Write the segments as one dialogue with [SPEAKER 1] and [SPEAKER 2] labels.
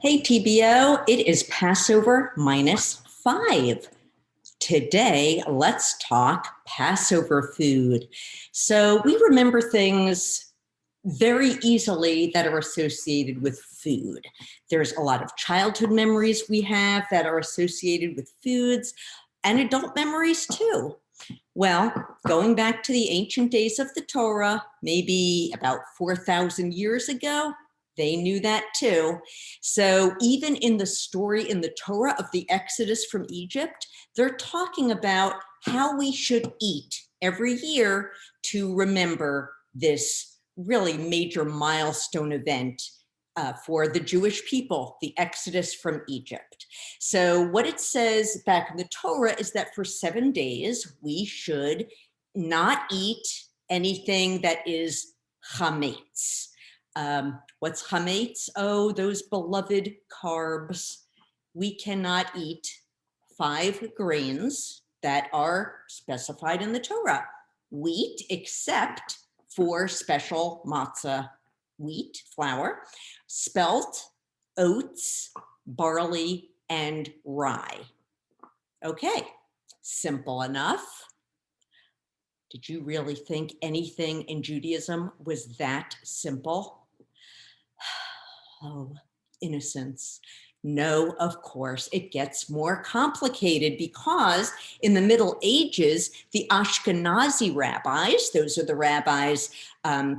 [SPEAKER 1] Hey TBO, it is Passover -5. Today, let's talk Passover food. So we remember things very easily that are associated with food. There's a lot of childhood memories we have that are associated with foods and adult memories too. Well, going back to the ancient days of the Torah, maybe about 4,000 years ago, they knew that too. So even in the story in the Torah of the Exodus from Egypt, they're talking about how we should eat every year to remember this really major milestone event for the Jewish people, the Exodus from Egypt. So what it says back in the Torah is that for 7 days, we should not eat anything that is chametz. What's chametz? Oh, those beloved carbs. We cannot eat 5 grains that are specified in the Torah. Wheat, except for special matzah wheat flour, spelt, oats, barley, and rye. Okay, simple enough. Did you really think anything in Judaism was that simple? Oh, innocence. No, of course, it gets more complicated because in the Middle Ages, the Ashkenazi rabbis, those are the rabbis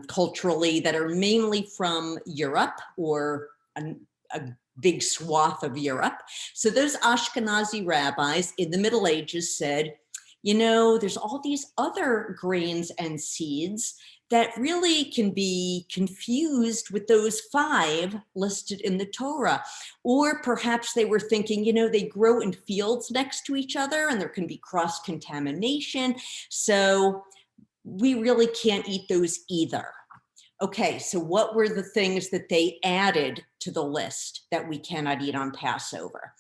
[SPEAKER 1] culturally that are mainly from Europe or a big swath of Europe. So those Ashkenazi rabbis in the Middle Ages said, you know, there's all these other grains and seeds that really can be confused with those 5 listed in the Torah. Or perhaps they were thinking, you know, they grow in fields next to each other and there can be cross-contamination. So we really can't eat those either. Okay, so what were the things that they added to the list that we cannot eat on Passover?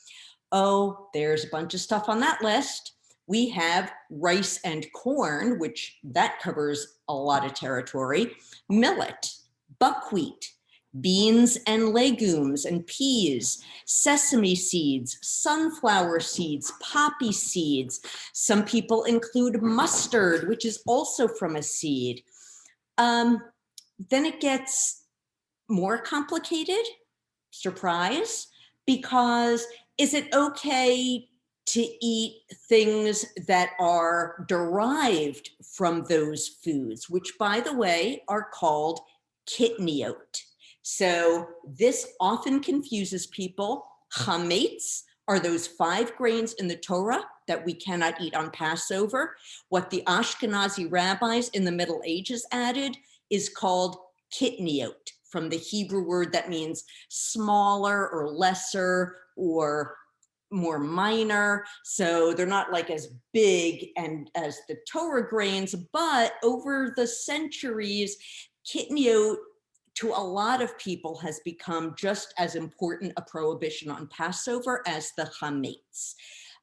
[SPEAKER 1] Oh, there's a bunch of stuff on that list. We have rice and corn, which that covers a lot of territory, millet, buckwheat, beans and legumes and peas, sesame seeds, sunflower seeds, poppy seeds. Some people include mustard, which is also from a seed. Then it gets more complicated, surprise, because is it okay to eat things that are derived from those foods, which by the way, are called kitniot. So this often confuses people. Chametz are those 5 grains in the Torah that we cannot eat on Passover. What the Ashkenazi rabbis in the Middle Ages added is called kitniot, from the Hebrew word that means smaller or lesser or more minor. So they're not like as big and as the Torah grains, but over the centuries, kitniot to a lot of people has become just as important a prohibition on Passover as the chametz.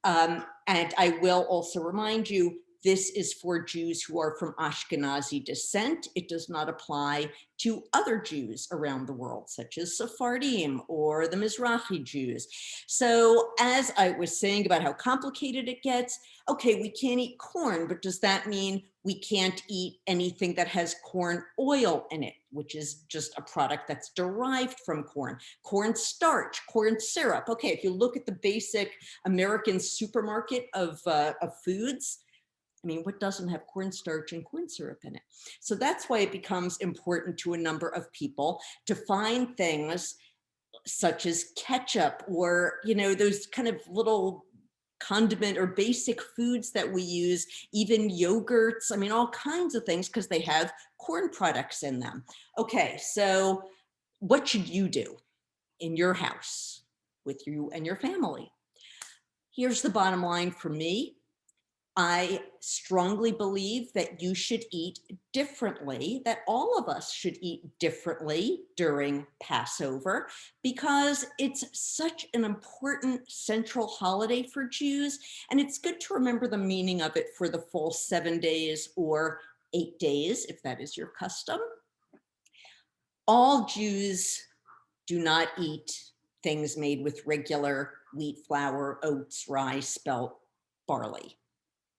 [SPEAKER 1] And I will also remind you, this is for Jews who are from Ashkenazi descent. It does not apply to other Jews around the world, such as Sephardim or the Mizrahi Jews. So as I was saying about how complicated it gets, okay, we can't eat corn, but does that mean we can't eat anything that has corn oil in it, which is just a product that's derived from corn? Corn starch, corn syrup. Okay, if you look at the basic American supermarket of foods, I mean, what doesn't have cornstarch and corn syrup in it? So that's why it becomes important to a number of people to find things such as ketchup or, you know, those kind of little condiment or basic foods that we use, even yogurts, I mean, all kinds of things because they have corn products in them. Okay, so what should you do in your house with you and your family? Here's the bottom line for me. I strongly believe that you should eat differently, that all of us should eat differently during Passover, because it's such an important central holiday for Jews. And it's good to remember the meaning of it for the full 7 days or 8 days, if that is your custom. All Jews do not eat things made with regular wheat flour, oats, rye, spelt, barley.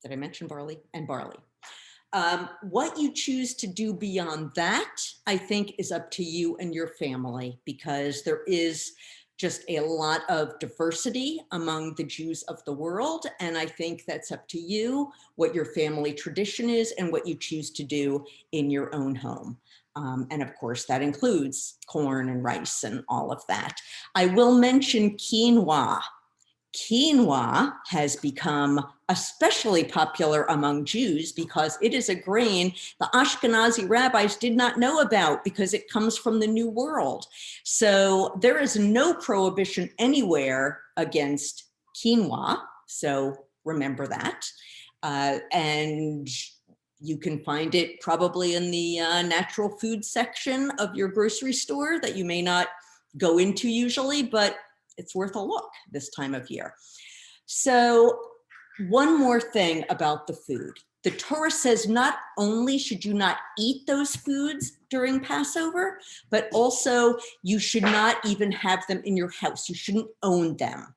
[SPEAKER 1] Did I mention barley? And barley. What you choose to do beyond that, I think, is up to you and your family, because there is just a lot of diversity among the Jews of the world. And I think that's up to you, what your family tradition is and what you choose to do in your own home. And of course, that includes corn and rice and all of that. I will mention quinoa. Quinoa has become especially popular among Jews because it is a grain the Ashkenazi rabbis did not know about because it comes from the New World. So there is no prohibition anywhere against quinoa. So remember that. And you can find it probably in the natural food section of your grocery store that you may not go into usually, but it's worth a look this time of year. So one more thing about the food. The Torah says not only should you not eat those foods during Passover, but also you should not even have them in your house. You shouldn't own them.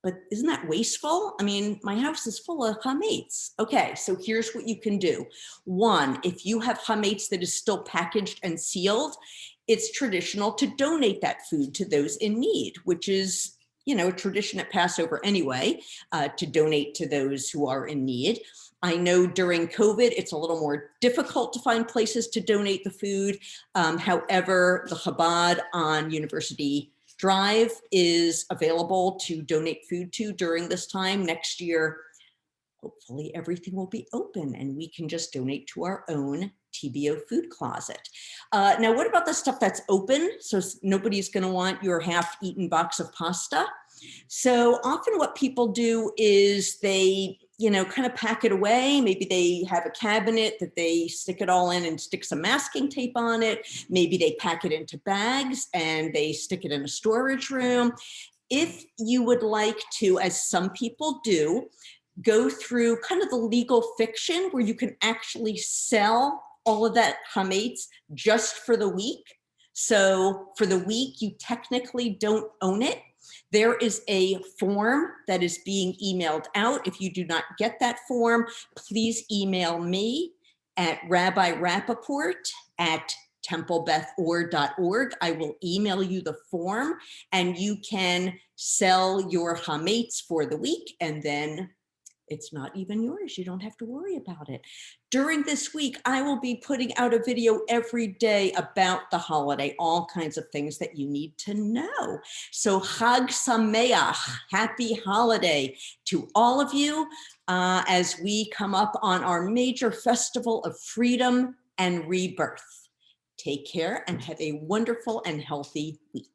[SPEAKER 1] But isn't that wasteful? I mean, my house is full of chametz. Okay, so here's what you can do. One, if you have chametz that is still packaged and sealed, it's traditional to donate that food to those in need, which is, you know, a tradition at Passover anyway, to donate to those who are in need. I know during COVID, it's a little more difficult to find places to donate the food. However, the Chabad on University Drive is available to donate food to during this time. Next year, hopefully everything will be open and we can just donate to our own TBO food closet. Now, what about the stuff that's open? So nobody's going to want your half-eaten box of pasta. So often what people do is they, you know, kind of pack it away. Maybe they have a cabinet that they stick it all in and stick some masking tape on it. Maybe they pack it into bags and they stick it in a storage room. If you would like to, as some people do, go through kind of the legal fiction where you can actually sell all of that chametz just for the week. So for the week, you technically don't own it. There is a form that is being emailed out. If you do not get that form, please email me at rabbirappaport@templebethor.org. I will email you the form and you can sell your chametz for the week, and then it's not even yours. You don't have to worry about it. During this week, I will be putting out a video every day about the holiday, all kinds of things that you need to know. So Chag Sameach, happy holiday to all of you as we come up on our major festival of freedom and rebirth. Take care and have a wonderful and healthy week.